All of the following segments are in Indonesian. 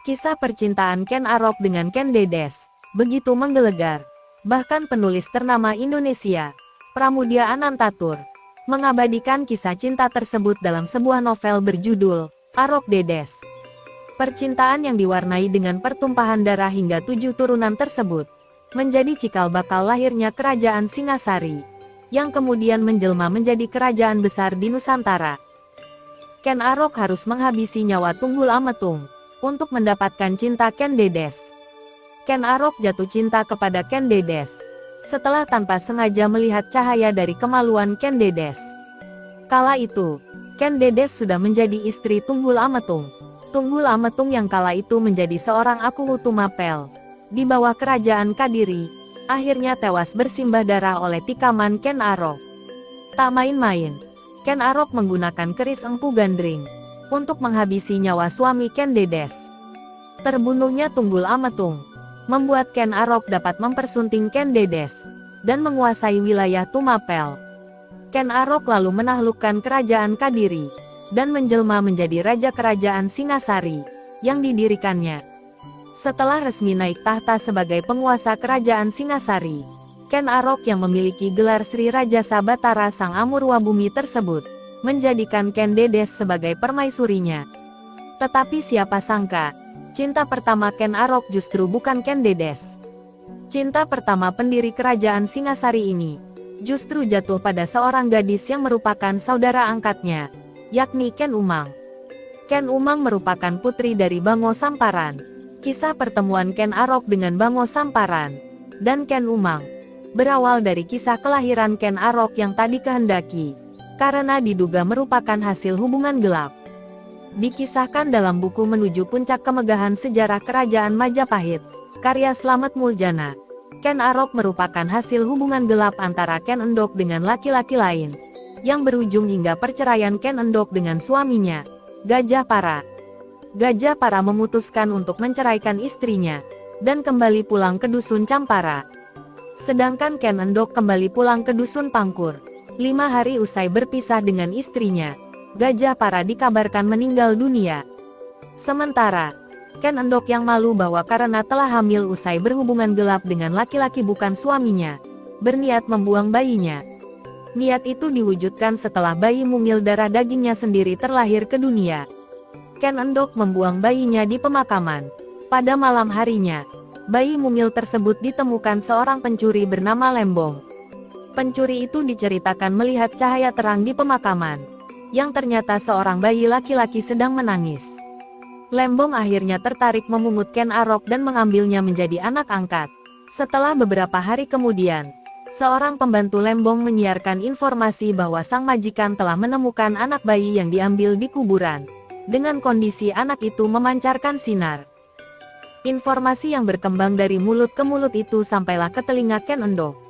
Kisah percintaan Ken Arok dengan Ken Dedes begitu menggelegar. Bahkan penulis ternama Indonesia, Pramudia Anantatur, mengabadikan kisah cinta tersebut dalam sebuah novel berjudul Arok Dedes. Percintaan yang diwarnai dengan pertumpahan darah hingga 7 turunan tersebut menjadi cikal bakal lahirnya Kerajaan Singasari, yang kemudian menjelma menjadi kerajaan besar di Nusantara. Ken Arok harus menghabisi nyawa Tunggul Ametung untuk mendapatkan cinta Ken Dedes. Ken Arok jatuh cinta kepada Ken Dedes setelah tanpa sengaja melihat cahaya dari kemaluan Ken Dedes. Kala itu, Ken Dedes sudah menjadi istri Tunggul Ametung. Tunggul Ametung yang kala itu menjadi seorang Akuhutu Mapel di bawah kerajaan Kadiri, akhirnya tewas bersimbah darah oleh tikaman Ken Arok. Tak main-main, Ken Arok menggunakan keris Empu Gandring untuk menghabisi nyawa suami Ken Dedes. Terbunuhnya Tunggul Ametung membuat Ken Arok dapat mempersunting Ken Dedes dan menguasai wilayah Tumapel. Ken Arok lalu menaklukkan kerajaan Kadiri dan menjelma menjadi raja kerajaan Singasari yang didirikannya. Setelah resmi naik tahta sebagai penguasa kerajaan Singasari, Ken Arok yang memiliki gelar Sri Raja Sabatara Sang Amurwabumi tersebut menjadikan Ken Dedes sebagai permaisurinya. Tetapi siapa sangka, cinta pertama Ken Arok justru bukan Ken Dedes. Cinta pertama pendiri kerajaan Singasari ini justru jatuh pada seorang gadis yang merupakan saudara angkatnya, yakni Ken Umang. Ken Umang merupakan putri dari Bango Samparan. Kisah pertemuan Ken Arok dengan Bango Samparan dan Ken Umang berawal dari kisah kelahiran Ken Arok yang tadi kehendaki, karena diduga merupakan hasil hubungan gelap. Dikisahkan dalam buku Menuju Puncak Kemegahan Sejarah Kerajaan Majapahit, karya Slamet Muljana, Ken Arok merupakan hasil hubungan gelap antara Ken Endok dengan laki-laki lain, yang berujung hingga perceraian Ken Endok dengan suaminya, Gajah Para. Gajah Para memutuskan untuk menceraikan istrinya, dan kembali pulang ke Dusun Campara. Sedangkan Ken Endok kembali pulang ke Dusun Pangkur. 5 hari usai berpisah dengan istrinya, Gajah Para dikabarkan meninggal dunia. Sementara, Ken Endok yang malu bahwa karena telah hamil usai berhubungan gelap dengan laki-laki bukan suaminya, berniat membuang bayinya. Niat itu diwujudkan setelah bayi mungil darah dagingnya sendiri terlahir ke dunia. Ken Endok membuang bayinya di pemakaman. Pada malam harinya, bayi mungil tersebut ditemukan seorang pencuri bernama Lembong. Pencuri itu diceritakan melihat cahaya terang di pemakaman, yang ternyata seorang bayi laki-laki sedang menangis. Lembong akhirnya tertarik memungut Ken Arok dan mengambilnya menjadi anak angkat. Setelah beberapa hari kemudian, seorang pembantu Lembong menyiarkan informasi bahwa sang majikan telah menemukan anak bayi yang diambil di kuburan. Dengan kondisi anak itu memancarkan sinar. Informasi yang berkembang dari mulut ke mulut itu sampailah ke telinga Ken Endok.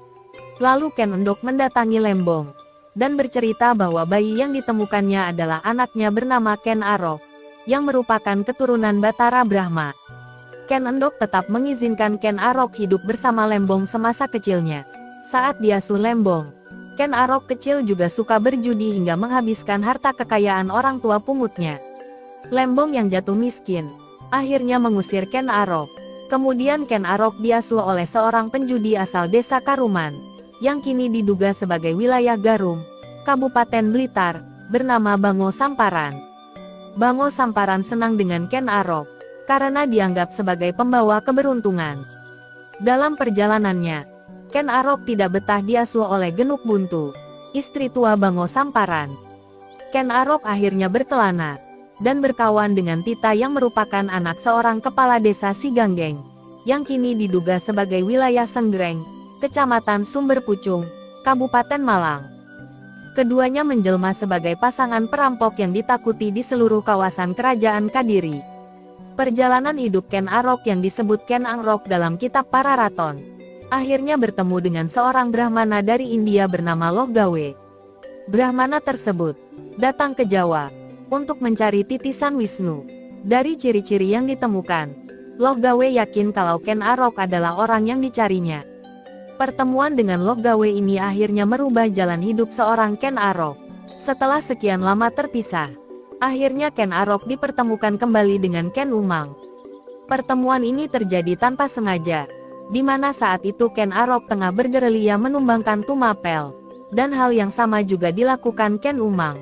Lalu Ken Endok mendatangi Lembong dan bercerita bahwa bayi yang ditemukannya adalah anaknya bernama Ken Arok, yang merupakan keturunan Batara Brahma. Ken Endok tetap mengizinkan Ken Arok hidup bersama Lembong semasa kecilnya. Saat diasuh Lembong, Ken Arok kecil juga suka berjudi hingga menghabiskan harta kekayaan orang tua pungutnya. Lembong yang jatuh miskin akhirnya mengusir Ken Arok. Kemudian Ken Arok diasuh oleh seorang penjudi asal desa Karuman, yang kini diduga sebagai wilayah Garum, Kabupaten Blitar, bernama Bango Samparan. Bango Samparan senang dengan Ken Arok, karena dianggap sebagai pembawa keberuntungan. Dalam perjalanannya, Ken Arok tidak betah diasuh oleh Genuk Buntu, istri tua Bango Samparan. Ken Arok akhirnya berkelana dan berkawan dengan Tita yang merupakan anak seorang kepala desa Siganggeng, yang kini diduga sebagai wilayah Senggreng, Kecamatan Sumber Pucung, Kabupaten Malang. Keduanya menjelma sebagai pasangan perampok yang ditakuti di seluruh kawasan kerajaan Kadiri. Perjalanan hidup Ken Arok yang disebut Ken Angrok dalam kitab Pararaton, akhirnya bertemu dengan seorang Brahmana dari India bernama Lohgawe. Brahmana tersebut datang ke Jawa untuk mencari titisan Wisnu. Dari ciri-ciri yang ditemukan, Lohgawe yakin kalau Ken Arok adalah orang yang dicarinya. Pertemuan dengan Lohgawe ini akhirnya merubah jalan hidup seorang Ken Arok. Setelah sekian lama terpisah, akhirnya Ken Arok dipertemukan kembali dengan Ken Umang. Pertemuan ini terjadi tanpa sengaja, di mana saat itu Ken Arok tengah bergerilya menumbangkan Tumapel, dan hal yang sama juga dilakukan Ken Umang.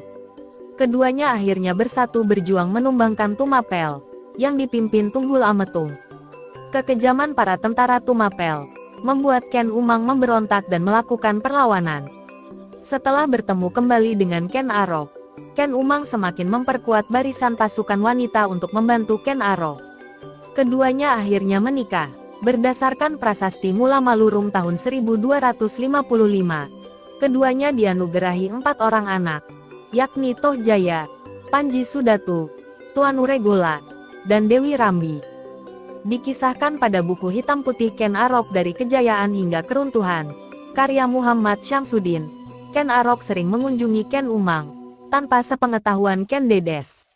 Keduanya akhirnya bersatu berjuang menumbangkan Tumapel, yang dipimpin Tunggul Ametung. Kekejaman para tentara Tumapel membuat Ken Umang memberontak dan melakukan perlawanan. Setelah bertemu kembali dengan Ken Arok, Ken Umang semakin memperkuat barisan pasukan wanita untuk membantu Ken Arok. Keduanya akhirnya menikah, berdasarkan prasasti Mula Malurung tahun 1255. Keduanya dianugerahi 4 orang anak, yakni Toh Jaya, Panji Sudatu, Tuan Uregola, dan Dewi Rambi. Dikisahkan pada buku hitam putih Ken Arok dari Kejayaan hingga Keruntuhan, karya Muhammad Syamsuddin, Ken Arok sering mengunjungi Ken Umang, tanpa sepengetahuan Ken Dedes.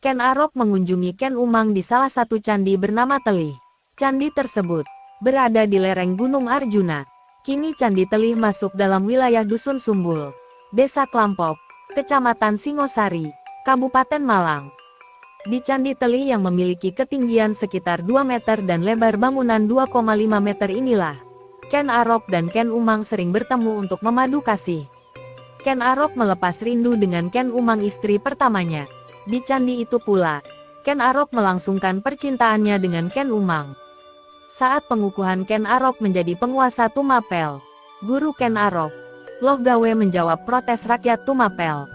Ken Arok mengunjungi Ken Umang di salah satu candi bernama Telih. Candi tersebut berada di lereng Gunung Arjuna. Kini Candi Telih masuk dalam wilayah Dusun Sumbul, Desa Klampok, Kecamatan Singosari, Kabupaten Malang. Di Candi Telih yang memiliki ketinggian sekitar 2 meter dan lebar bangunan 2,5 meter inilah, Ken Arok dan Ken Umang sering bertemu untuk memadu kasih. Ken Arok melepas rindu dengan Ken Umang istri pertamanya. Di candi itu pula, Ken Arok melangsungkan percintaannya dengan Ken Umang. Saat pengukuhan Ken Arok menjadi penguasa Tumapel, guru Ken Arok, Loh Gawe menjawab protes rakyat Tumapel.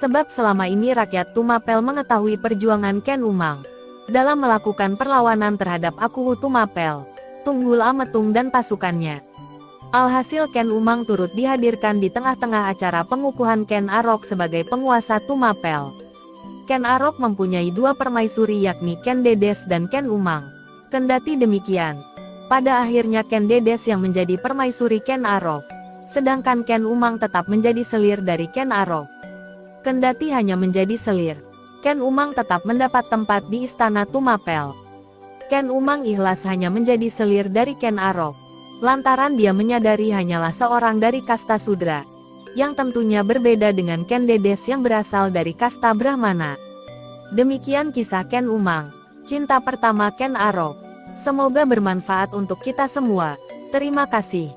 Sebab selama ini rakyat Tumapel mengetahui perjuangan Ken Umang dalam melakukan perlawanan terhadap Akuhu Tumapel, Tunggul Ametung dan pasukannya. Alhasil Ken Umang turut dihadirkan di tengah-tengah acara pengukuhan Ken Arok sebagai penguasa Tumapel. Ken Arok mempunyai 2 permaisuri yakni Ken Dedes dan Ken Umang. Kendati demikian, pada akhirnya Ken Dedes yang menjadi permaisuri Ken Arok, sedangkan Ken Umang tetap menjadi selir dari Ken Arok. Kendati hanya menjadi selir, Ken Umang tetap mendapat tempat di istana Tumapel. Ken Umang ikhlas hanya menjadi selir dari Ken Arok, lantaran dia menyadari hanyalah seorang dari kasta Sudra, yang tentunya berbeda dengan Ken Dedes yang berasal dari kasta Brahmana. Demikian kisah Ken Umang, cinta pertama Ken Arok. Semoga bermanfaat untuk kita semua. Terima kasih.